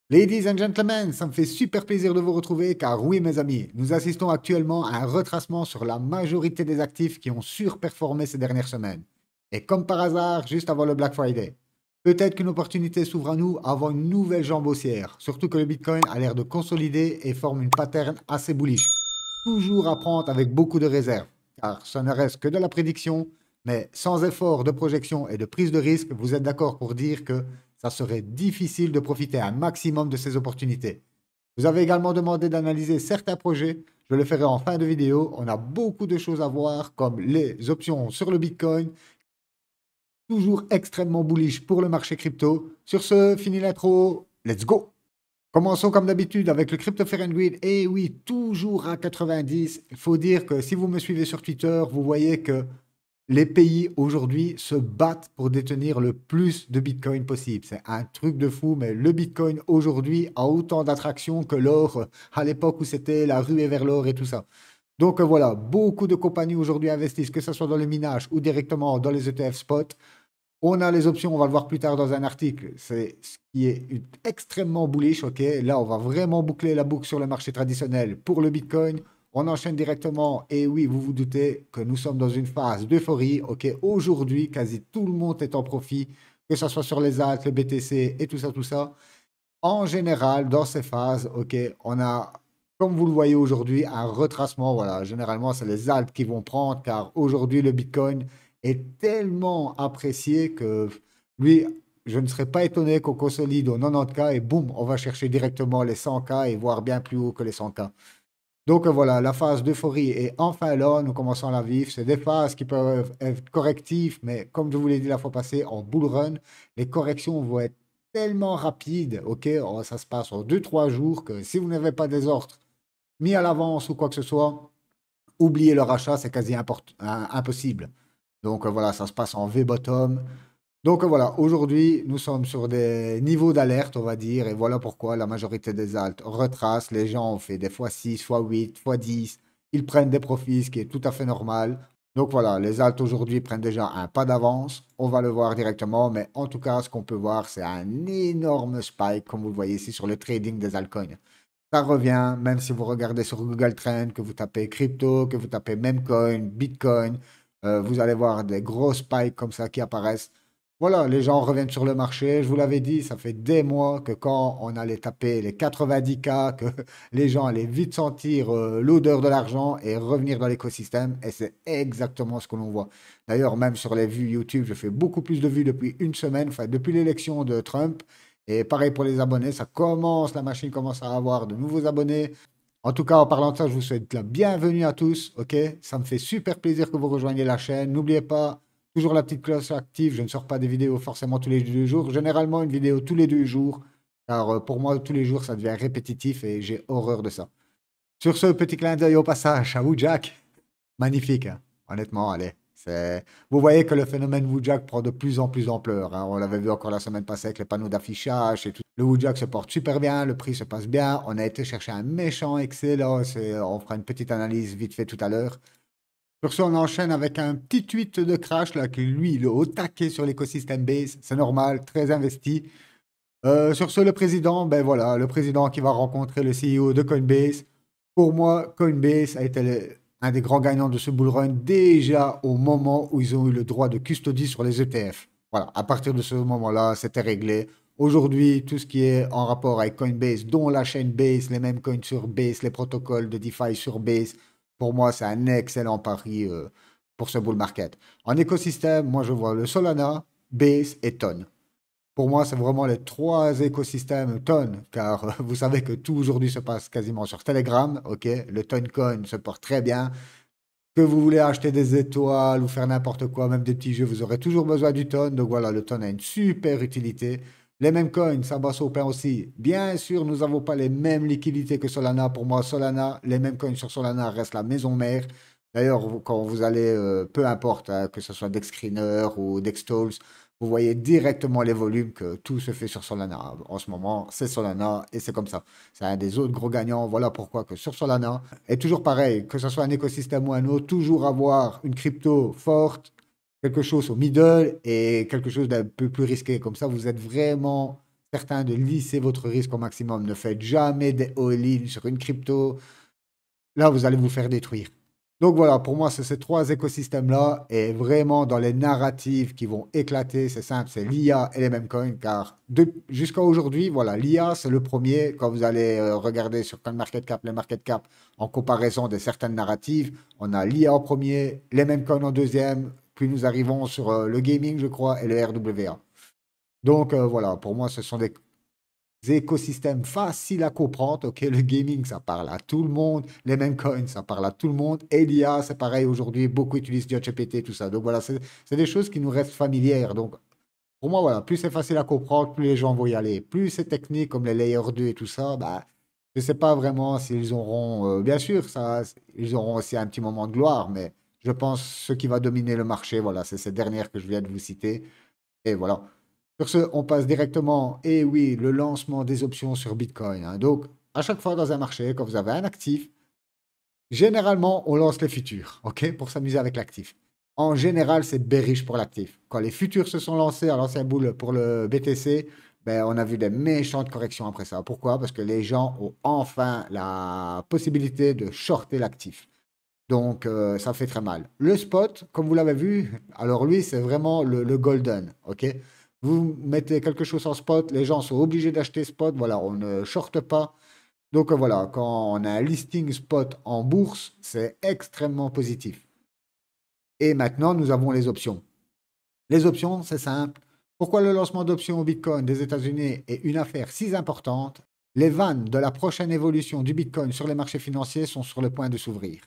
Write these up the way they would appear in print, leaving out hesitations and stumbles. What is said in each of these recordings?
Ladies and gentlemen, ça me fait super plaisir de vous retrouver car oui mes amis, nous assistons actuellement à un retracement sur la majorité des actifs qui ont surperformé ces dernières semaines. Et comme par hasard, juste avant le Black Friday. Peut-être qu'une opportunité s'ouvre à nous avant une nouvelle jambe haussière, surtout que le Bitcoin a l'air de consolider et forme une pattern assez bullish. Toujours à prendre avec beaucoup de réserve, car ça ne reste que de la prédiction, mais sans effort de projection et de prise de risque, vous êtes d'accord pour dire que ça serait difficile de profiter un maximum de ces opportunités. Vous avez également demandé d'analyser certains projets. Je le ferai en fin de vidéo. On a beaucoup de choses à voir, comme les options sur le Bitcoin, toujours extrêmement bullish pour le marché crypto. Sur ce, fini l'intro. Let's go! Commençons comme d'habitude avec le Crypto Fair and Greed. Et oui, toujours à 90. Il faut dire que si vous me suivez sur Twitter, vous voyez que les pays aujourd'hui se battent pour détenir le plus de Bitcoin possible. C'est un truc de fou, mais le Bitcoin aujourd'hui a autant d'attraction que l'or à l'époque où c'était la ruée vers l'or et tout ça. Donc voilà, beaucoup de compagnies aujourd'hui investissent, que ce soit dans le minage ou directement dans les ETF spot. On a les options, on va le voir plus tard dans un article. C'est ce qui est extrêmement bullish, ok? Là, on va vraiment boucler la boucle sur le marché traditionnel pour le Bitcoin. On enchaîne directement. Et oui, vous vous doutez que nous sommes dans une phase d'euphorie, ok? Aujourd'hui, quasi tout le monde est en profit, que ce soit sur les alts, le BTC et tout ça, tout ça. En général, dans ces phases, ok, on a, comme vous le voyez aujourd'hui, un retracement. Voilà, généralement, c'est les alts qui vont prendre, car aujourd'hui, le Bitcoin est tellement apprécié que lui, je ne serais pas étonné qu'on consolide au 90K et boum, on va chercher directement les 100K et voir bien plus haut que les 100K. Donc voilà, la phase d'euphorie est enfin là, nous commençons à la vivre. C'est des phases qui peuvent être correctives, mais comme je vous l'ai dit la fois passée, en bull run, les corrections vont être tellement rapides, ok, ça se passe en 2 3 jours que si vous n'avez pas des ordres mis à l'avance ou quoi que ce soit, oubliez leur achat, c'est quasi impossible. Donc voilà, ça se passe en V-bottom. Donc voilà, aujourd'hui, nous sommes sur des niveaux d'alerte, on va dire, et voilà pourquoi la majorité des altes retracent. Les gens ont fait des x6, x8, x10. Ils prennent des profits, ce qui est tout à fait normal. Donc voilà, les altes aujourd'hui prennent déjà un pas d'avance. On va le voir directement, mais en tout cas, ce qu'on peut voir, c'est un énorme spike, comme vous le voyez ici sur le trading des altcoins. Ça revient, même si vous regardez sur Google Trends, que vous tapez crypto, que vous tapez Memecoin, Bitcoin, vous allez voir des gros spikes comme ça qui apparaissent. Voilà, les gens reviennent sur le marché. Je vous l'avais dit, ça fait des mois que quand on allait taper les 90K, que les gens allaient vite sentir l'odeur de l'argent et revenir dans l'écosystème. Et c'est exactement ce que l'on voit. D'ailleurs, même sur les vues YouTube, je fais beaucoup plus de vues depuis une semaine, enfin depuis l'élection de Trump. Et pareil pour les abonnés, la machine commence à avoir de nouveaux abonnés. En tout cas, en parlant de ça, je vous souhaite la bienvenue à tous, ok? Ça me fait super plaisir que vous rejoigniez la chaîne. N'oubliez pas, toujours la petite cloche active. Je ne sors pas des vidéos forcément tous les 2 jours. Généralement, une vidéo tous les 2 jours. Car pour moi, tous les jours, ça devient répétitif et j'ai horreur de ça. Sur ce, petit clin d'œil au passage à vous, Jack. Magnifique, hein. Honnêtement, allez. Vous voyez que le phénomène Woodjack prend de plus en plus d'ampleur, hein. On l'avait vu encore la semaine passée avec les panneaux d'affichage et tout. Le Woodjack se porte super bien, le prix se passe bien. On a été chercher un méchant excellent. On fera une petite analyse vite fait tout à l'heure. Sur ce, on enchaîne avec un petit tweet de Crash, là, qui lui, il est au taquet sur l'écosystème Base. C'est normal, très investi. Sur ce, le président, ben voilà, le président qui va rencontrer le CEO de Coinbase. Pour moi, Coinbase a été un des grands gagnants de ce bull run déjà au moment où ils ont eu le droit de custody sur les ETF. Voilà, à partir de ce moment-là, c'était réglé. Aujourd'hui, tout ce qui est en rapport avec Coinbase, dont la chaîne Base, les mêmes coins sur Base, les protocoles de DeFi sur Base, pour moi, c'est un excellent pari pour ce bull market. En écosystème, moi, je vois le Solana, Base et Ton. Pour moi, c'est vraiment les trois écosystèmes tonnes, car vous savez que tout aujourd'hui se passe quasiment sur Telegram, ok? Le Toncoin se porte très bien. Que vous voulez acheter des étoiles ou faire n'importe quoi, même des petits jeux, vous aurez toujours besoin du Ton. Donc voilà, le Ton a une super utilité. Les mêmes coins, ça bat au pain aussi. Bien sûr, nous n'avons pas les mêmes liquidités que Solana. Pour moi, Solana, les mêmes coins sur Solana restent la maison mère. D'ailleurs, quand vous allez, peu importe, hein, que ce soit Dexscreener ou Dextols, vous voyez directement les volumes que tout se fait sur Solana. En ce moment, c'est Solana et c'est comme ça. C'est un des autres gros gagnants. Voilà pourquoi que sur Solana, et toujours pareil, que ce soit un écosystème ou un autre, toujours avoir une crypto forte, quelque chose au middle et quelque chose d'un peu plus risqué. Comme ça, vous êtes vraiment certain de lisser votre risque au maximum. Ne faites jamais des all-in sur une crypto. Là, vous allez vous faire détruire. Donc voilà, pour moi, c'est ces trois écosystèmes-là. Et vraiment, dans les narratives qui vont éclater, c'est simple, c'est l'IA et les mêmes coins. Car jusqu'à aujourd'hui, voilà, l'IA, c'est le premier. Quand vous allez regarder sur CoinMarketCap, les market cap, en comparaison de certaines narratives, on a l'IA en premier, les mêmes coins en deuxième, puis nous arrivons sur le gaming, je crois, et le RWA. Donc voilà, pour moi, ce sont des écosystèmes faciles à comprendre. Ok, le gaming, ça parle à tout le monde. Les mêmes coins, ça parle à tout le monde. Et l'IA, c'est pareil aujourd'hui. Beaucoup utilisent ChatGPT, tout ça. Donc voilà, c'est des choses qui nous restent familières. Donc pour moi, voilà, plus c'est facile à comprendre, plus les gens vont y aller. Plus c'est technique, comme les Layer 2 et tout ça, bah, je ne sais pas vraiment s'ils auront. Bien sûr, ça, ils auront aussi un petit moment de gloire, mais je pense ce qui va dominer le marché, voilà, c'est ces dernières que je viens de vous citer. Et voilà. Sur ce, on passe directement, et oui, le lancement des options sur Bitcoin, hein. Donc, à chaque fois dans un marché, quand vous avez un actif, généralement, on lance les futurs, ok, pour s'amuser avec l'actif. En général, c'est bearish pour l'actif. Quand les futurs se sont lancés à l'ancien boule pour le BTC, ben, on a vu des méchantes corrections après ça. Pourquoi? Parce que les gens ont enfin la possibilité de shorter l'actif. Donc, ça fait très mal. Le spot, comme vous l'avez vu, alors lui, c'est vraiment le golden, ok? Vous mettez quelque chose en spot, les gens sont obligés d'acheter spot, voilà, on ne shorte pas. Donc voilà, quand on a un listing spot en bourse, c'est extrêmement positif. Et maintenant, nous avons les options. Les options, c'est simple. Pourquoi le lancement d'options au Bitcoin des États-Unis est une affaire si importante? Les vannes de la prochaine évolution du Bitcoin sur les marchés financiers sont sur le point de s'ouvrir.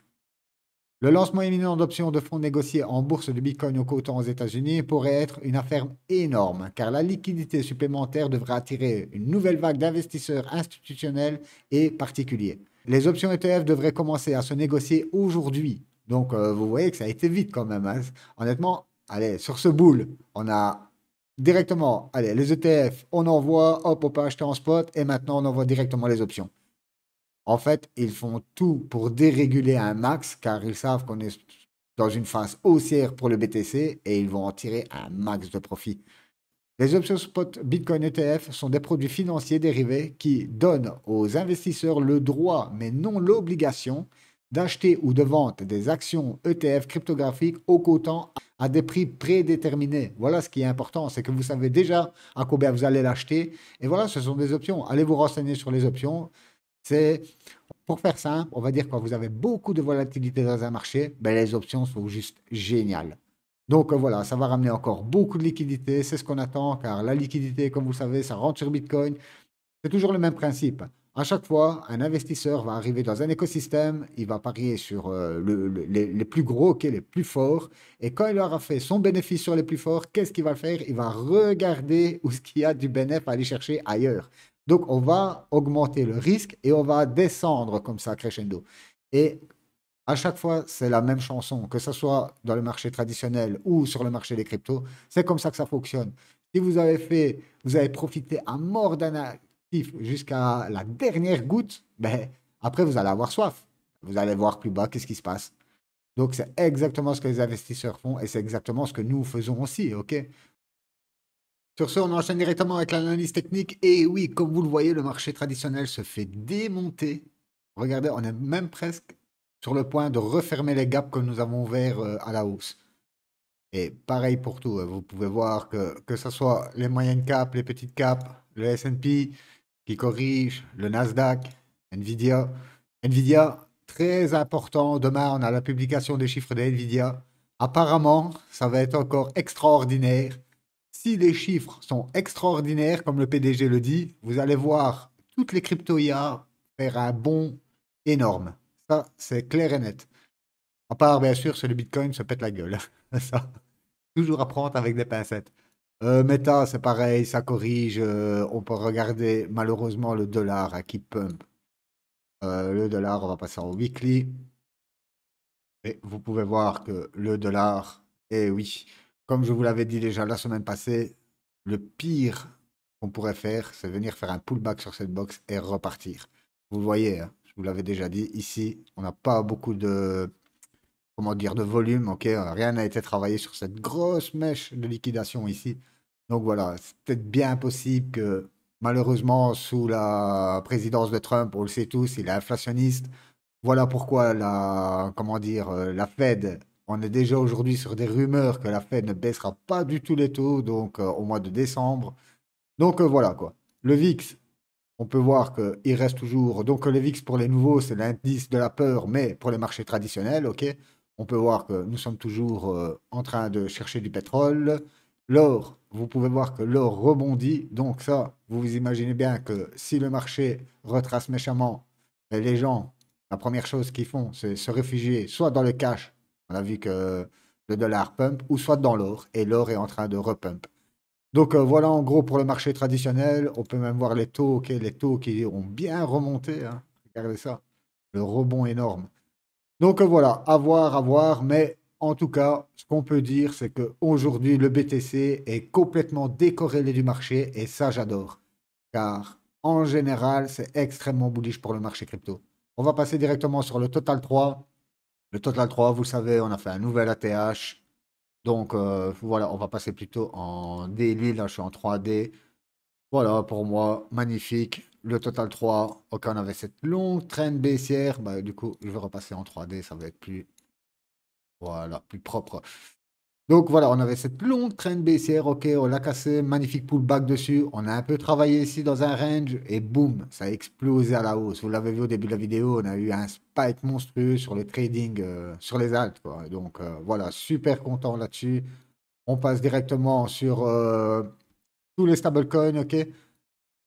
Le lancement imminent d'options de fonds négociés en bourse de Bitcoin au coton aux États-Unis pourrait être une affaire énorme, car la liquidité supplémentaire devrait attirer une nouvelle vague d'investisseurs institutionnels et particuliers. Les options ETF devraient commencer à se négocier aujourd'hui. Donc, vous voyez que ça a été vite quand même, hein. Honnêtement, allez, sur ce boule, on a directement, allez, les ETF, on envoie, hop, on peut acheter en spot, et maintenant on envoie directement les options. En fait, ils font tout pour déréguler un max car ils savent qu'on est dans une phase haussière pour le BTC et ils vont en tirer un max de profit. Les options spot Bitcoin ETF sont des produits financiers dérivés qui donnent aux investisseurs le droit, mais non l'obligation, d'acheter ou de vendre des actions ETF cryptographiques au coton à des prix prédéterminés. Voilà ce qui est important, c'est que vous savez déjà à combien vous allez l'acheter. Et voilà, ce sont des options. Allez vous renseigner sur les options. C'est, pour faire simple, on va dire quand vous avez beaucoup de volatilité dans un marché, ben les options sont juste géniales. Donc voilà, ça va ramener encore beaucoup de liquidité, c'est ce qu'on attend, car la liquidité, comme vous le savez, ça rentre sur Bitcoin. C'est toujours le même principe. À chaque fois, un investisseur va arriver dans un écosystème, il va parier sur les plus gros, ok, les plus forts, et quand il aura fait son bénéfice sur les plus forts, qu'est-ce qu'il va faire? Il va regarder où ce qu'il y a du bénéfice à aller chercher ailleurs. Donc, on va augmenter le risque et on va descendre comme ça, crescendo. Et à chaque fois, c'est la même chanson, que ce soit dans le marché traditionnel ou sur le marché des cryptos. C'est comme ça que ça fonctionne. Si vous avez fait, vous avez profité à mort d'un actif jusqu'à la dernière goutte, ben, après, vous allez avoir soif. Vous allez voir plus bas, qu'est-ce qui se passe. Donc, c'est exactement ce que les investisseurs font et c'est exactement ce que nous faisons aussi, OK? Sur ce, on enchaîne directement avec l'analyse technique. Et oui, comme vous le voyez, le marché traditionnel se fait démonter. Regardez, on est même presque sur le point de refermer les gaps que nous avons ouverts à la hausse. Et pareil pour tout, vous pouvez voir que ce soit les moyennes caps, les petites caps, le S&P qui corrige, le Nasdaq, Nvidia. Nvidia, très important. Demain, on a la publication des chiffres de Nvidia. Apparemment, ça va être encore extraordinaire. Si les chiffres sont extraordinaires, comme le PDG le dit, vous allez voir toutes les crypto-IA faire un bond énorme. Ça, c'est clair et net. À part, bien sûr, c'est le Bitcoin se pète la gueule. Ça, toujours à prendre avec des pincettes. Meta, c'est pareil, ça corrige. On peut regarder malheureusement le dollar qui pump. Le dollar, on va passer en weekly. Et vous pouvez voir que le dollar, eh oui, comme je vous l'avais dit déjà la semaine passée, le pire qu'on pourrait faire, c'est venir faire un pullback sur cette box et repartir. Vous le voyez, hein, je vous l'avais déjà dit, ici, on n'a pas beaucoup de, comment dire, de volume, ok, rien n'a été travaillé sur cette grosse mèche de liquidation ici. Donc voilà, c'est peut-être bien possible que Malheureusement, sous la présidence de Trump, on le sait tous, il est inflationniste. Voilà pourquoi comment dire, la Fed, on est déjà aujourd'hui sur des rumeurs que la Fed ne baissera pas du tout les taux, donc au mois de décembre. Donc voilà quoi. Le VIX, on peut voir qu'il reste toujours. Donc le VIX pour les nouveaux, c'est l'indice de la peur, mais pour les marchés traditionnels, ok. On peut voir que nous sommes toujours en train de chercher du pétrole. L'or, vous pouvez voir que l'or rebondit. Donc ça, vous vous imaginez bien que si le marché retrace méchamment, ben, les gens, la première chose qu'ils font, c'est se réfugier soit dans le cash, on a vu que le dollar pump, ou soit dans l'or, et l'or est en train de repump. Donc voilà en gros pour le marché traditionnel. On peut même voir les taux, ok, les taux qui ont bien remonté, hein. Regardez ça, le rebond énorme. Donc voilà, à voir, mais en tout cas, ce qu'on peut dire, c'est qu'aujourd'hui, le BTC est complètement décorrélé du marché et ça, j'adore. Car en général, c'est extrêmement bullish pour le marché crypto. On va passer directement sur le Total 3. Le Total 3, vous savez, on a fait un nouvel ATH. Donc voilà, on va passer plutôt en daily. Là, je suis en 3D. Voilà, pour moi, magnifique. Le Total 3, ok, on avait cette longue traîne baissière. Bah, du coup, je vais repasser en 3D, ça va être plus, voilà, plus propre. Donc voilà, on avait cette longue traîne baissière, ok, on l'a cassé, magnifique pullback dessus. On a un peu travaillé ici dans un range et boum, ça a explosé à la hausse. Vous l'avez vu au début de la vidéo, on a eu un spike monstrueux sur le trading, sur les alts, quoi. Donc voilà, super content là-dessus. On passe directement sur tous les stablecoins, ok?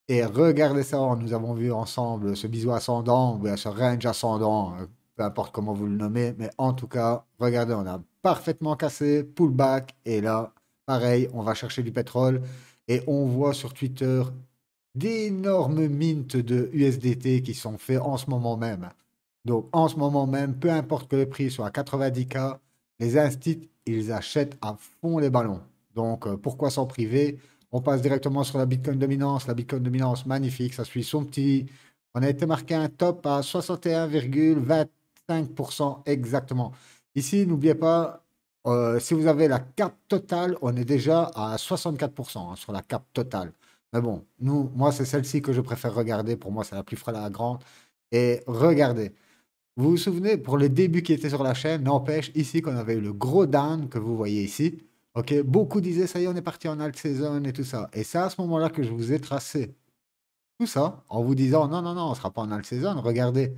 Et regardez ça, nous avons vu ensemble ce bisou ascendant, ou bien ce range ascendant, peu importe comment vous le nommez, mais en tout cas, regardez, on a parfaitement cassé, pullback, et là, pareil, on va chercher du pétrole, et on voit sur Twitter d'énormes mints de USDT qui sont faits en ce moment même. Donc en ce moment même, peu importe que le prix soit à 90K, les instituts, ils achètent à fond les ballons. Donc pourquoi s'en priver? On passe directement sur la Bitcoin dominance. La Bitcoin dominance, magnifique, ça suit son petit. On a été marqué un top à 61,25% exactement. Ici, n'oubliez pas, si vous avez la cap totale, on est déjà à 64% hein, sur la cap totale. Mais bon, moi, c'est celle-ci que je préfère regarder. Pour moi, c'est la plus flagrante. Et regardez. Vous vous souvenez, pour le début qui était sur la chaîne, n'empêche, ici, qu'on avait eu le gros down que vous voyez ici. Ok, beaucoup disaient, ça y est, on est parti en alt season et tout ça. Et c'est à ce moment-là que je vous ai tracé tout ça en vous disant, non, non, non, on ne sera pas en alt season. Regardez,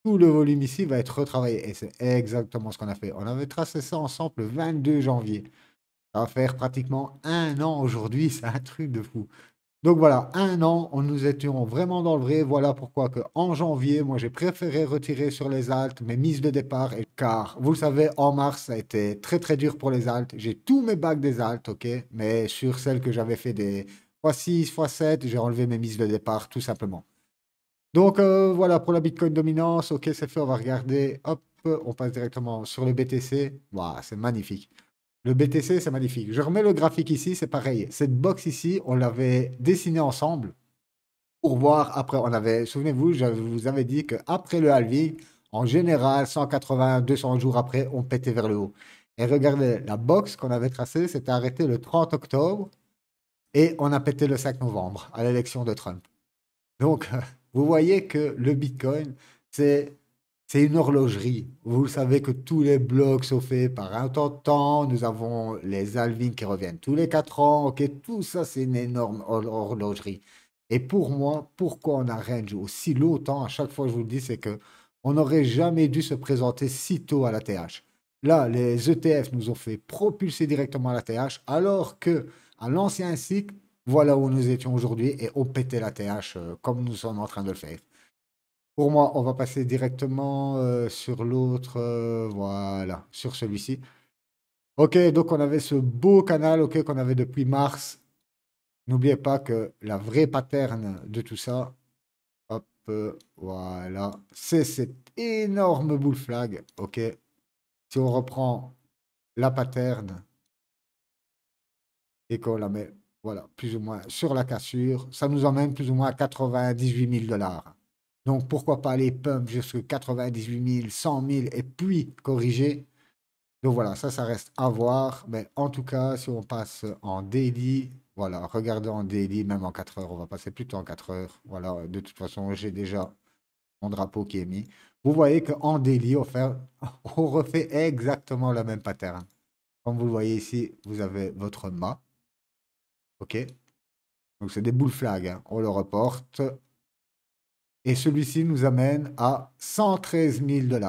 tout le volume ici va être retravaillé. Et c'est exactement ce qu'on a fait. On avait tracé ça ensemble le 22 janvier. Ça va faire pratiquement un an aujourd'hui. C'est un truc de fou. Donc voilà, un an, on nous étions vraiment dans le vrai. Voilà pourquoi que en janvier, moi j'ai préféré retirer sur les altes mes mises de départ. Car vous le savez, en mars, ça a été très très dur pour les altes. J'ai tous mes bacs des altes, ok. Mais sur celles que j'avais fait des x6, x7, j'ai enlevé mes mises de départ tout simplement. Donc voilà pour la Bitcoin dominance. Ok, c'est fait, on va regarder. Hop, on passe directement sur le BTC. Waouh, c'est magnifique. Le BTC, c'est magnifique. Je remets le graphique ici, c'est pareil. Cette box ici, on l'avait dessinée ensemble pour voir après. On avait, souvenez-vous, je vous avais dit qu'après le halving, en général, 180, 200 jours après, on pétait vers le haut. Et regardez, la box qu'on avait tracée s'était arrêtée le 30 octobre et on a pété le 5 novembre à l'élection de Trump. Donc, vous voyez que le Bitcoin, c'est c'est une horlogerie. Vous savez que tous les blocs sont faits par un temps de temps. Nous avons les halvings qui reviennent tous les 4 ans. Ok, tout ça, c'est une énorme horlogerie. Et pour moi, pourquoi on a range aussi longtemps, à chaque fois je vous le dis, c'est que on n'aurait jamais dû se présenter si tôt à la TH. Là, les ETF nous ont fait propulser directement à la TH, alors que à l'ancien cycle, voilà où nous étions aujourd'hui et on pétait la TH comme nous sommes en train de le faire. Pour moi, on va passer directement sur l'autre, voilà, sur celui-ci. Ok, donc on avait ce beau canal, ok, qu'on avait depuis mars. N'oubliez pas que la vraie pattern de tout ça, hop, voilà, c'est cette énorme bull flag, ok. Si on reprend la pattern et qu'on la met, voilà, plus ou moins sur la cassure, ça nous emmène plus ou moins à 98 000 dollars. Donc pourquoi pas aller pump jusqu'à 98 000, 100 000 et puis corriger. Donc voilà, ça reste à voir. Mais en tout cas, si on passe en daily, Voilà, regardez en daily, même en 4 heures. On va passer plutôt en 4 heures. Voilà, de toute façon, j'ai déjà mon drapeau qui est mis. Vous voyez qu'en daily, on refait exactement le même pattern. Comme vous le voyez ici, vous avez votre mât. OK? Donc, c'est des bull flags, hein. On le reporte. Et celui-ci nous amène à 113 000 $.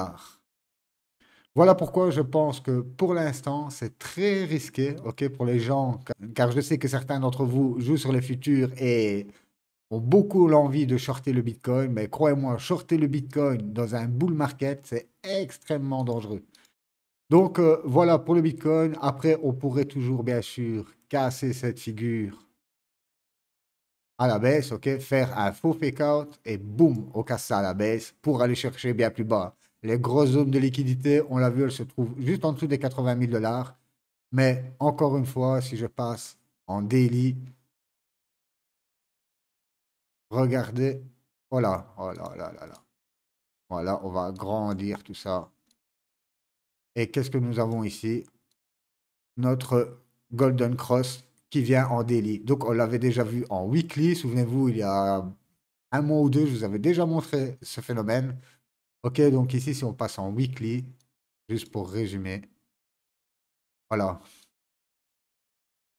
Voilà pourquoi je pense que pour l'instant, c'est très risqué, OK, pour les gens, car je sais que certains d'entre vous jouent sur les futurs et ont beaucoup l'envie de shorter le Bitcoin, mais croyez-moi, shorter le Bitcoin dans un bull market, c'est extrêmement dangereux. Donc voilà pour le Bitcoin. Après, on pourrait toujours, bien sûr, casser cette figure à la baisse, ok? Faire un faux fake out et boum, on casse ça à la baisse pour aller chercher bien plus bas. Les grosses zones de liquidité, on l'a vu, elles se trouvent juste en dessous des 80 000 $. Mais encore une fois, si je passe en daily, regardez, voilà, oh là là là là. Voilà, on va agrandir tout ça. Et qu'est-ce que nous avons ici? Notre Golden Cross qui vient en daily. Donc, on l'avait déjà vu en weekly. Souvenez-vous, il y a un mois ou deux, je vous avais déjà montré ce phénomène. Ok, donc ici, si on passe en weekly, juste pour résumer, voilà.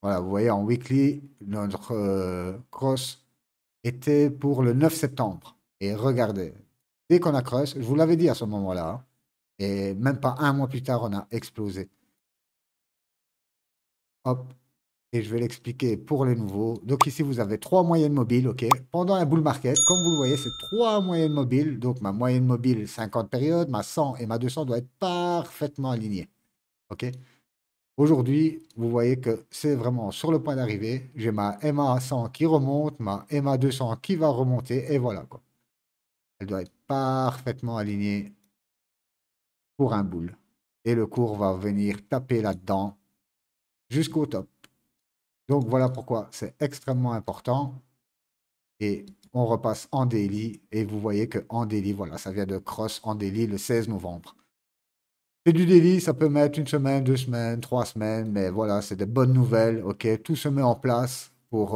Voilà, vous voyez, en weekly, notre cross était pour le 9 septembre. Et regardez, dès qu'on a cross, je vous l'avais dit à ce moment-là, hein, et même pas un mois plus tard, on a explosé. Hop, et je vais l'expliquer pour les nouveaux. Donc ici, vous avez trois moyennes mobiles, ok? Pendant un bull market, comme vous le voyez, c'est trois moyennes mobiles. Donc ma moyenne mobile, 50 périodes, ma 100 et ma 200 doivent être parfaitement alignées, ok? Aujourd'hui, vous voyez que c'est vraiment sur le point d'arriver. J'ai ma MA 100 qui remonte, ma MA 200 qui va remonter, et voilà quoi. Elle doit être parfaitement alignée pour un bull. Et le cours va venir taper là-dedans jusqu'au top. Donc voilà pourquoi c'est extrêmement important. Et on repasse en daily. Et vous voyez que en daily, voilà, ça vient de cross en daily le 16 novembre. C'est du daily, ça peut mettre une semaine, 2 semaines, 3 semaines, mais voilà, c'est des bonnes nouvelles. Ok, tout se met en place pour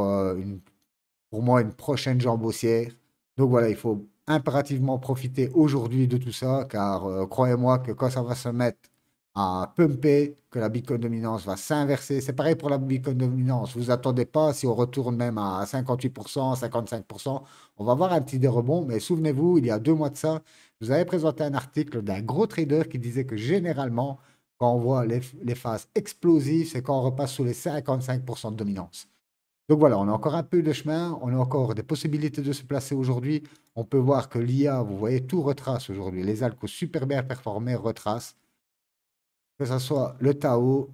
moi une prochaine jambe haussière. Donc voilà, il faut impérativement profiter aujourd'hui de tout ça, car croyez-moi que quand ça va se mettre à pumper, que la Bitcoin dominance va s'inverser, c'est pareil pour la Bitcoin dominance. Vous attendez pas si on retourne même à 58%, 55%, on va voir un petit rebond, mais souvenez-vous, il y a 2 mois de ça, je vous avais présenté un article d'un gros trader qui disait que généralement, quand on voit les phases explosives, c'est quand on repasse sous les 55% de dominance. Donc voilà, on a encore un peu de chemin, on a encore des possibilités de se placer aujourd'hui. On peut voir que l'IA, vous voyez, tout retrace aujourd'hui. Les alcos super bien performés retracent. Que ce soit le Tao,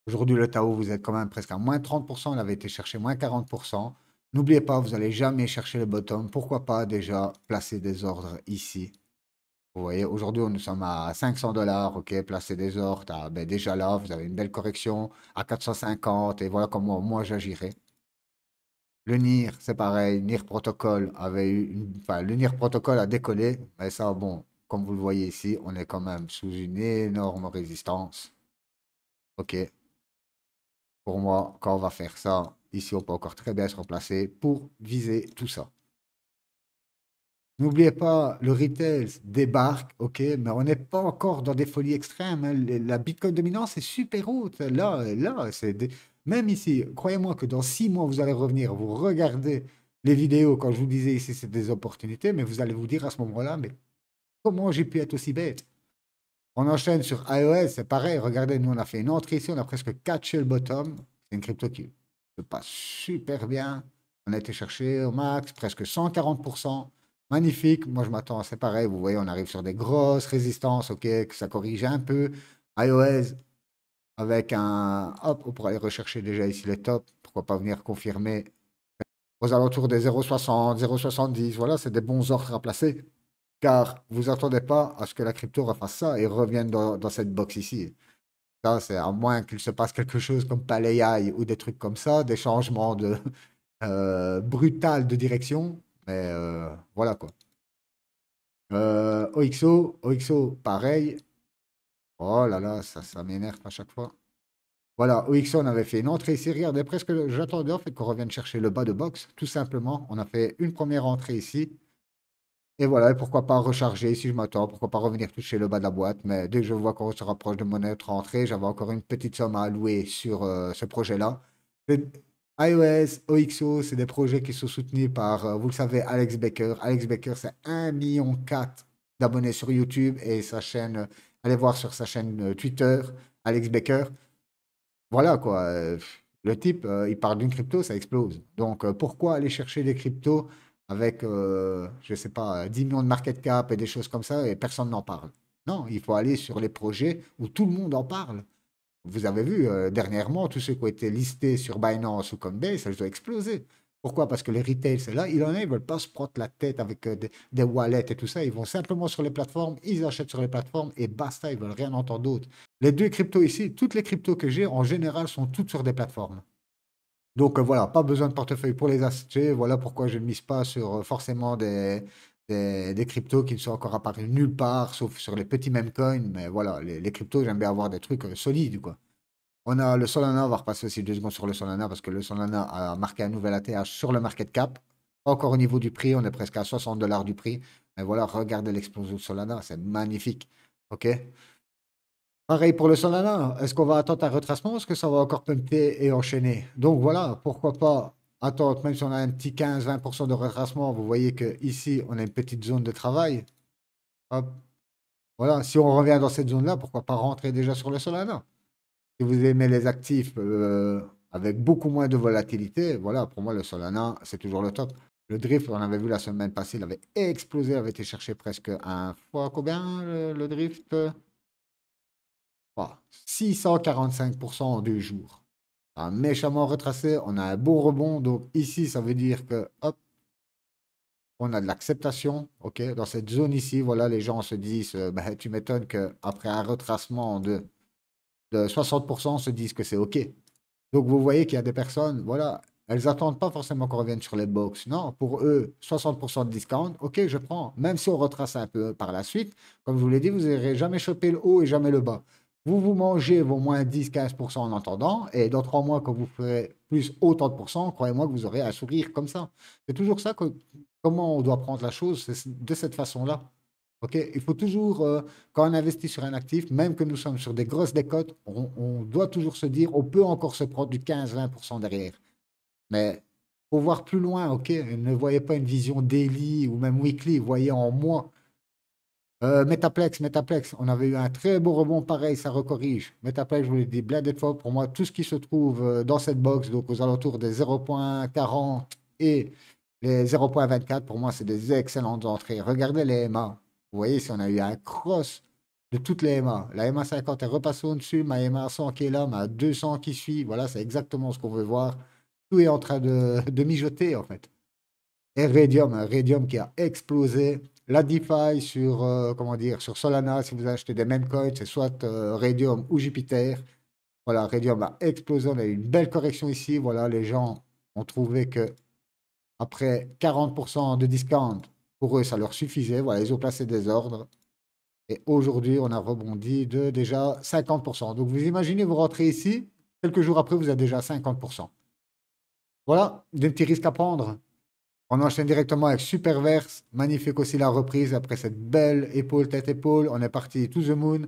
aujourd'hui le Tao, vous êtes quand même presque à moins 30%, il avait été cherché moins 40%. N'oubliez pas, vous n'allez jamais chercher le bottom. Pourquoi pas déjà placer des ordres ici? Vous voyez, aujourd'hui, nous sommes à 500 $, ok, placer des ordres, ben déjà là, vous avez une belle correction à 450, et voilà comment moi j'agirais. Le NIR, c'est pareil. NIR Protocol avait eu enfin, le NIR Protocol a décollé, mais ça, bon, comme vous le voyez ici, on est quand même sous une énorme résistance. OK. Pour moi, quand on va faire ça, ici, on peut encore très bien se replacer pour viser tout ça. N'oubliez pas, le retail débarque, OK, mais on n'est pas encore dans des folies extrêmes, hein. La Bitcoin dominance est super haute. Là, même ici, croyez-moi que dans 6 mois, vous allez revenir, vous regardez les vidéos, quand je vous disais ici, c'est des opportunités, mais vous allez vous dire à ce moment-là, mais comment j'ai pu être aussi bête? On enchaîne sur iOS, c'est pareil. Regardez, nous, on a fait une entrée ici, on a presque catché le bottom. C'est une crypto qui se passe super bien. On a été chercher au max, presque 140%. Magnifique. Moi, je m'attends, c'est pareil. Vous voyez, on arrive sur des grosses résistances, OK, que ça corrige un peu. iOS avec un. Hop, on pourrait aller rechercher déjà ici les tops. Pourquoi pas venir confirmer aux alentours des 0,60, 0,70. Voilà, c'est des bons ordres à placer. Car vous attendez pas à ce que la crypto refasse ça et revienne dans cette box ici. Ça, c'est à moins qu'il se passe quelque chose comme Palayai ou des trucs comme ça, des changements brutal de direction. Mais voilà quoi. OXO, pareil. Oh là là, ça m'énerve à chaque fois. Voilà, OXO, on avait fait une entrée ici. Regardez, presque, j'attendais en fait qu'on revienne chercher le bas de box, tout simplement. On a fait une première entrée ici. Et voilà, et pourquoi pas recharger si je m'attends, pourquoi pas revenir toucher le bas de la boîte. Mais dès que je vois qu'on se rapproche de mon autre rentrée, j'avais encore une petite somme à allouer sur ce projet-là. C'est- iOS, OXO, c'est des projets qui sont soutenus par, vous le savez, Alex Baker. Alex Baker, c'est 1,4 million d'abonnés sur YouTube et sa chaîne, allez voir sur sa chaîne Twitter, Alex Baker. Voilà quoi. Le type, il parle d'une crypto, ça explose. Donc pourquoi aller chercher des cryptos avec, je sais pas, 10 millions de market cap et des choses comme ça et personne n'en parle? Non, il faut aller sur les projets où tout le monde en parle. Vous avez vu dernièrement, tous ceux qui ont été listés sur Binance ou Coinbase, ça ont explosé. Pourquoi? Parce que les retails, c'est là, il en a, ils ne veulent pas se prendre la tête avec des wallets et tout ça. Ils vont simplement sur les plateformes, ils achètent sur les plateformes et basta, ils veulent rien entendre d'autre. Les deux cryptos ici, toutes les cryptos que j'ai, en général, sont toutes sur des plateformes. Donc voilà, pas besoin de portefeuille pour les acheter. Voilà pourquoi je ne mise pas sur forcément des cryptos qui ne sont encore apparus nulle part, sauf sur les petits meme coins. Mais voilà, les cryptos, j'aime bien avoir des trucs solides, quoi. On a le Solana, on va repasser aussi 2 secondes sur le Solana parce que le Solana a marqué un nouvel ATH sur le market cap. Pas encore au niveau du prix, on est presque à 60 dollars du prix. Mais voilà, regardez l'explosion de Solana, c'est magnifique. OK? Pareil pour le Solana, est-ce qu'on va attendre un retracement ou est-ce que ça va encore pumper et enchaîner? Donc voilà, pourquoi pas attendre, même si on a un petit 15-20% de retracement, vous voyez que ici on a une petite zone de travail. Hop, voilà, si on revient dans cette zone-là, pourquoi pas rentrer déjà sur le Solana? Si vous aimez les actifs avec beaucoup moins de volatilité, voilà, pour moi, le Solana, c'est toujours le top. Le drift, on avait vu la semaine passée, il avait explosé, il avait été cherché presque un fois combien le drift? Ouah, 645% en 2 jours. Un méchamment retracé, on a un bon rebond. Donc ici, ça veut dire que hop, on a de l'acceptation. Ok, dans cette zone ici, voilà, les gens se disent, bah, tu m'étonnes qu'après un retracement de 60%, se disent que c'est ok. Donc, vous voyez qu'il y a des personnes, voilà, elles attendent pas forcément qu'on revienne sur les box. Non, pour eux, 60% de discount, ok, je prends. Même si on retrace un peu par la suite, comme je vous l'ai dit, vous n'irez jamais choper le haut et jamais le bas. Vous mangez vos moins 10-15% en attendant, et dans 3 mois, quand vous ferez plus autant de pourcents, croyez-moi que vous aurez un sourire comme ça. C'est toujours ça comment on doit prendre la chose, c'est de cette façon-là. Ok, il faut toujours, quand on investit sur un actif, même que nous sommes sur des grosses décotes, on doit toujours se dire, on peut encore se prendre du 15-20% derrière. Mais pour voir plus loin, ok, ne voyez pas une vision daily ou même weekly, voyez en mois. Metaplex, on avait eu un très beau rebond pareil, ça recorrige. Metaplex, je vous l'ai dit, blinded fois, pour moi, tout ce qui se trouve dans cette box, donc aux alentours des 0,40 et les 0,24, pour moi, c'est des excellentes entrées. Regardez les MA. Vous voyez, si on a eu un cross de toutes les MA. La MA 50 est repassée au-dessus, ma MA 100 qui est là, ma 200 qui suit. Voilà, c'est exactement ce qu'on veut voir. Tout est en train de mijoter, en fait. Et Radium, hein, Radium qui a explosé. La DeFi sur, comment dire, sur Solana, si vous achetez des meme coins, c'est soit Radium ou Jupiter. Voilà, Radium a explosé. On a eu une belle correction ici. Voilà, les gens ont trouvé que après 40% de discount, pour eux, ça leur suffisait. Voilà, ils ont placé des ordres. Et aujourd'hui, on a rebondi de déjà 50%. Donc, vous imaginez, vous rentrez ici, quelques jours après, vous êtes déjà à 50%. Voilà, des petits risques à prendre. On enchaîne directement avec Superverse. Magnifique aussi la reprise après cette belle épaule, tête-épaule. On est parti to the moon.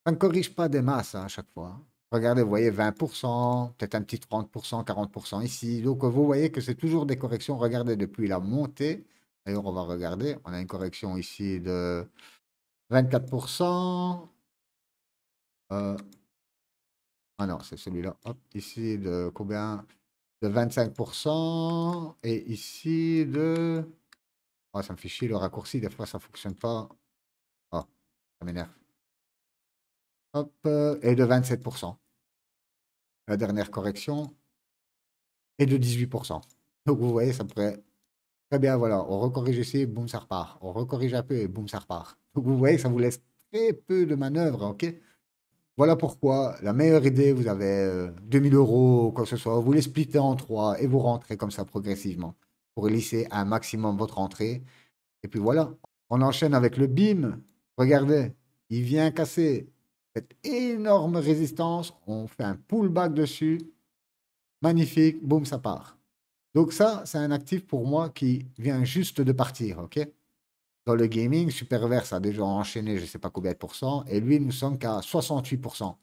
Ça ne corrige pas des masses hein, à chaque fois, hein. Regardez, vous voyez 20%, peut-être un petit 30%, 40% ici. Donc vous voyez que c'est toujours des corrections. Regardez depuis la montée. D'ailleurs, on va regarder. On a une correction ici de 24%. Euh, ah non, c'est celui-là. Hop, ici de combien? De 25%. Et ici de... Ah, ça me fait chier le raccourci, des fois ça fonctionne pas. Ah, ça m'énerve. Hop, et de 27%. La dernière correction est de 18%. Donc vous voyez, ça pourrait très bien, voilà, on recorrige ici, boum, ça repart. On recorrige un peu et boum, ça repart. Donc vous voyez que ça vous laisse très peu de manœuvre, ok? Voilà pourquoi la meilleure idée, vous avez 2000 euros, quoi que ce soit, vous les splittez en trois et vous rentrez comme ça progressivement pour lisser un maximum votre entrée. Et puis voilà, on enchaîne avec le BIM. Regardez, il vient casser cette énorme résistance, on fait un pullback dessus, magnifique, boum, ça part. Donc ça, c'est un actif pour moi qui vient juste de partir, ok? Dans le gaming, Superverse a déjà enchaîné je ne sais pas combien de pourcents, et lui, nous sommes qu'à 68%.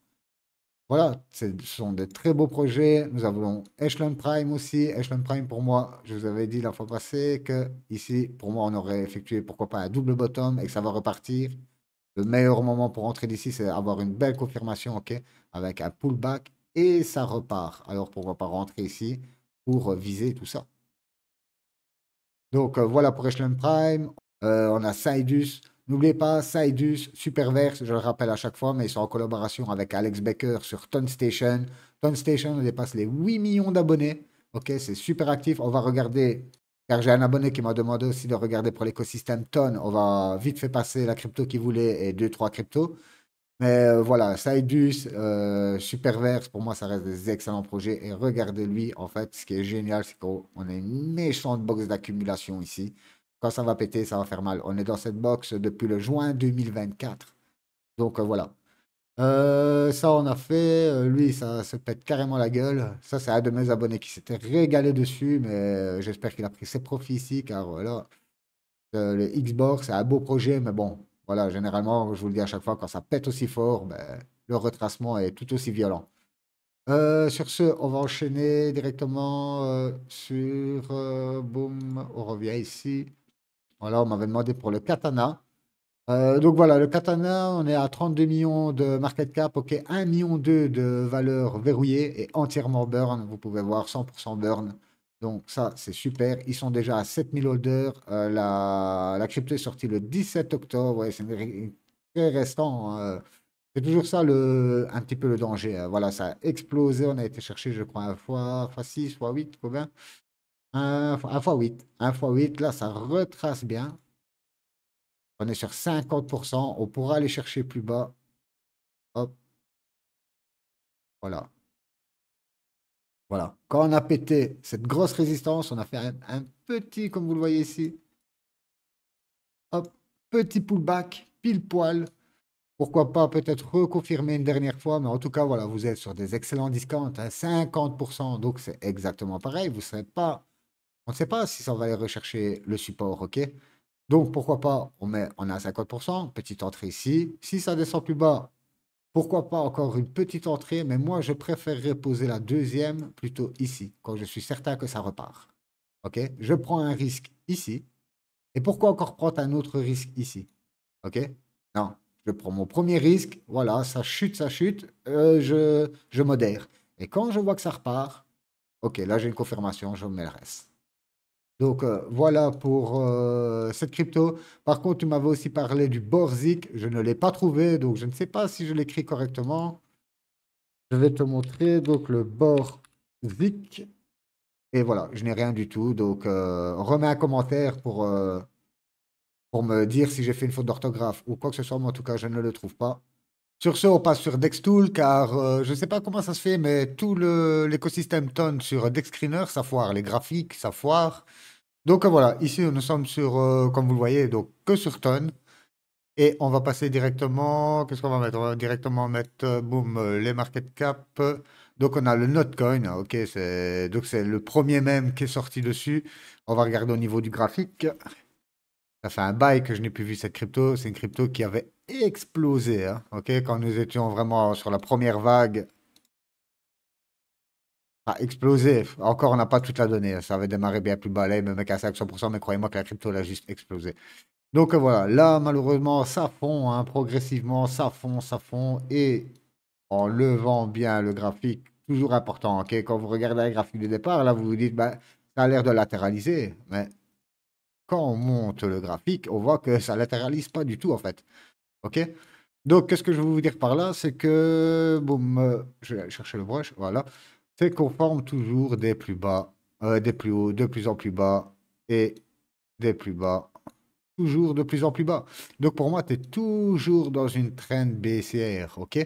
Voilà, ce sont de très beaux projets. Nous avons Echelon Prime aussi. Echelon Prime, pour moi, je vous avais dit la fois passée que ici, pour moi, on aurait effectué, pourquoi pas, un double bottom et que ça va repartir. Le meilleur moment pour rentrer d'ici, c'est avoir une belle confirmation, ok, avec un pullback et ça repart. Alors, pourquoi pas rentrer ici pour viser tout ça. Donc, voilà pour Echelon Prime. On a Sidus. N'oubliez pas, Sidus, Superverse, je le rappelle à chaque fois, mais ils sont en collaboration avec Alex Becker sur Ton Station. Ton Station, on dépasse les 8 millions d'abonnés. Ok, c'est super actif. On va regarder, car j'ai un abonné qui m'a demandé aussi de regarder pour l'écosystème Ton. On va vite fait passer la crypto qu'il voulait et deux trois cryptos. Mais voilà, Sidus, Superverse, pour moi, ça reste des excellents projets. Et regardez-lui, en fait, ce qui est génial, c'est qu'on a une méchante box d'accumulation ici. Quand ça va péter, ça va faire mal. On est dans cette box depuis le juin 2024. Donc voilà. Ça, on a fait. Lui, ça se pète carrément la gueule. Ça, c'est un de mes abonnés qui s'était régalé dessus. Mais j'espère qu'il a pris ses profits ici. Car voilà, le Xbox, c'est un beau projet. Mais bon, voilà, généralement, je vous le dis à chaque fois, quand ça pète aussi fort, ben, le retracement est tout aussi violent. Sur ce, on va enchaîner directement sur. Boum, on revient ici. Voilà, on m'avait demandé pour le Katana. Donc voilà, le Katana, on est à 32 millions de market cap, ok, 1,2 million de valeur verrouillée et entièrement burn. Vous pouvez voir 100% burn. Donc ça, c'est super. Ils sont déjà à 7000 holders. La crypto est sortie le 17 octobre. Ouais, c'est très récent, hein. C'est toujours ça un petit peu le danger, hein. Voilà, ça a explosé. On a été chercher, je crois, un fois 6, fois 8, combien? Un fois 8. Un fois 8, là, ça retrace bien. On est sur 50%. On pourra aller chercher plus bas. Hop, voilà. Voilà. Quand on a pété cette grosse résistance, on a fait un petit, comme vous le voyez ici, hop, petit pullback, pile poil. Pourquoi pas peut-être reconfirmer une dernière fois, mais en tout cas, voilà, vous êtes sur des excellents discounts, hein, 50%. Donc c'est exactement pareil. Vous serez pas, on ne sait pas si ça va aller rechercher le support, ok? Donc pourquoi pas, on est à 50%, petite entrée ici. Si ça descend plus bas, pourquoi pas encore une petite entrée, mais moi, je préférerais poser la deuxième plutôt ici, quand je suis certain que ça repart. OK? Je prends un risque ici. Et pourquoi encore prendre un autre risque ici? OK? Non, je prends mon premier risque. Voilà, ça chute. Je modère. Et quand je vois que ça repart, OK, là, j'ai une confirmation, je mets le reste. Donc voilà pour cette crypto. Par contre, tu m'avais aussi parlé du Borzik. Je ne l'ai pas trouvé, donc je ne sais pas si je l'écris correctement. Je vais te montrer donc le Borzik. Et voilà, je n'ai rien du tout. Donc remets un commentaire pour me dire si j'ai fait une faute d'orthographe ou quoi que ce soit. Mais en tout cas, je ne le trouve pas. Sur ce, on passe sur Dextool car je ne sais pas comment ça se fait, mais tout l'écosystème Ton sur Dexscreener, ça foire. Les graphiques, ça foire. Donc voilà, ici nous sommes sur, comme vous le voyez, donc que sur Ton. Et on va passer directement, qu'est-ce qu'on va mettre? On va directement mettre, boum, les market cap. Donc on a le Notcoin, ah, ok, donc c'est le premier même qui est sorti dessus. On va regarder au niveau du graphique. Ça fait un bail que je n'ai plus vu cette crypto. C'est une crypto qui avait explosé, hein, ok, quand nous étions vraiment sur la première vague. A explosé. Encore, on n'a pas toute la donnée. Ça avait démarré bien plus bas. Là, il me met qu'à 500%, mais croyez-moi que la crypto, elle a juste explosé. Donc voilà, là, malheureusement, ça fond, hein, progressivement, ça fond. Et en levant bien le graphique, toujours important, ok? Quand vous regardez le graphique de départ, là, vous vous dites, bah, ça a l'air de latéraliser. Mais quand on monte le graphique, on voit que ça latéralise pas du tout, en fait. Ok? Donc, qu'est-ce que je veux vous dire par là? C'est que, boum, je vais aller chercher le brush, voilà. C'est qu'on forme toujours des plus bas, des plus hauts, de plus en plus bas et des plus bas, toujours de plus en plus bas. Donc, pour moi, tu es toujours dans une trend baissière, ok?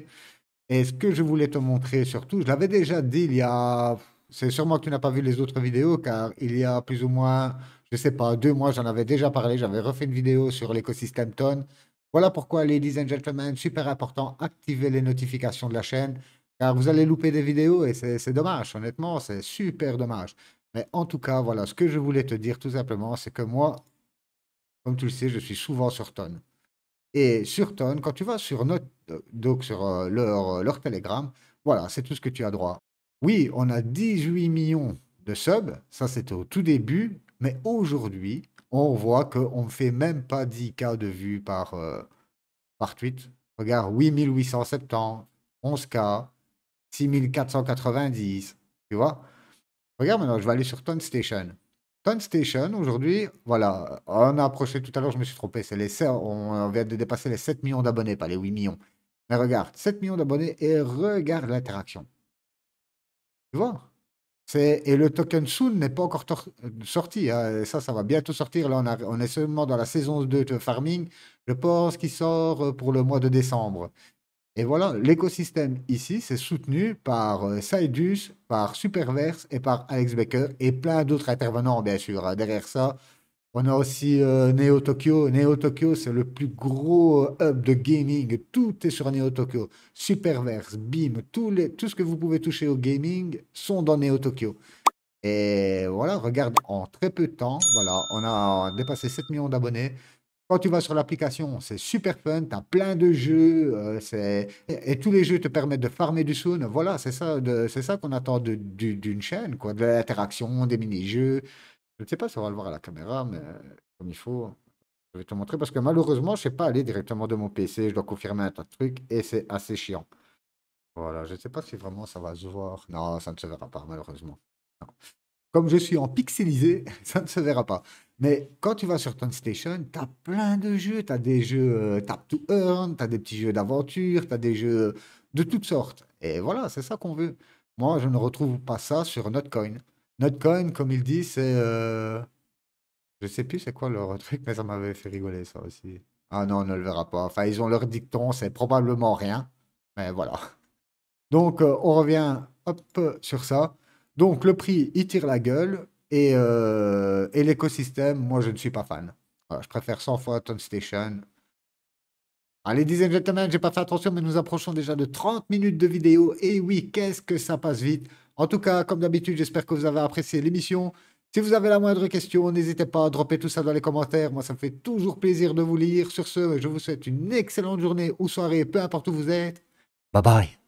Et ce que je voulais te montrer surtout, je l'avais déjà dit il y a. C'est sûrement que tu n'as pas vu les autres vidéos, car il y a plus ou moins, je sais pas, 2 mois, j'en avais déjà parlé. J'avais refait une vidéo sur l'écosystème Ton. Voilà pourquoi, ladies and gentlemen, super important, activez les notifications de la chaîne, car vous allez louper des vidéos et c'est dommage, honnêtement, c'est super dommage. Mais en tout cas, voilà, ce que je voulais te dire tout simplement, c'est que moi, comme tu le sais, je suis souvent sur Ton. Et sur Ton, quand tu vas sur donc sur leur Telegram, voilà, c'est tout ce que tu as droit. Oui, on a 18 millions de subs, ça c'était au tout début, mais aujourd'hui, on voit qu'on ne fait même pas 10K de vues par tweet. Regarde, 8870, 11K, 6490, tu vois. Regarde maintenant, je vais aller sur Ton Station. Ton Station, aujourd'hui, voilà, on a approché tout à l'heure, je me suis trompé, on vient de dépasser les 7 millions d'abonnés, pas les 8 millions. Mais regarde, 7 millions d'abonnés et regarde l'interaction. Tu vois? Et le token Soon n'est pas encore sorti, hein, et ça va bientôt sortir. Là, on est seulement dans la saison 2 de farming. Je pense qu'il sort pour le mois de décembre. Et voilà, l'écosystème ici, c'est soutenu par Sidus, par Superverse et par Alex Baker et plein d'autres intervenants, bien sûr, hein. Derrière ça, on a aussi Neo Tokyo. Neo Tokyo, c'est le plus gros hub de gaming. Tout est sur Neo Tokyo. Superverse, Beam, tout ce que vous pouvez toucher au gaming sont dans Neo Tokyo. Et voilà, regarde, en très peu de temps, voilà, on a dépassé 7 millions d'abonnés. Quand tu vas sur l'application, c'est super fun, tu as plein de jeux, et tous les jeux te permettent de farmer du soon. Voilà, c'est ça qu'on attend d'une chaîne, quoi, de l'interaction, des mini-jeux. Je ne sais pas si on va le voir à la caméra, mais comme il faut, je vais te montrer parce que malheureusement, je ne sais pas aller directement de mon PC, je dois confirmer un tas de trucs et c'est assez chiant. Voilà, je ne sais pas si vraiment ça va se voir. Non, ça ne se verra pas, malheureusement. Non. Comme je suis en pixelisé, ça ne se verra pas. Mais quand tu vas sur Ton Station, tu as plein de jeux. Tu as des jeux Tap to Earn, tu as des petits jeux d'aventure, tu as des jeux de toutes sortes. Et voilà, c'est ça qu'on veut. Moi, je ne retrouve pas ça sur Notcoin. Notcoin, comme il dit, c'est... je sais plus c'est quoi leur truc, mais ça m'avait fait rigoler ça aussi. Ah non, on ne le verra pas. Enfin, ils ont leur dicton, c'est probablement rien. Mais voilà. Donc, on revient hop, sur ça. Donc, le prix, il tire la gueule. Et l'écosystème, moi, je ne suis pas fan. Voilà, je préfère 100 fois Ton Station. Allez, ladies and gentlemen, j'ai pas fait attention, mais nous approchons déjà de 30 minutes de vidéo. Et oui, qu'est-ce que ça passe vite. En tout cas, comme d'habitude, j'espère que vous avez apprécié l'émission. Si vous avez la moindre question, n'hésitez pas à dropper tout ça dans les commentaires. Moi, ça me fait toujours plaisir de vous lire. Sur ce, je vous souhaite une excellente journée ou soirée, peu importe où vous êtes. Bye bye.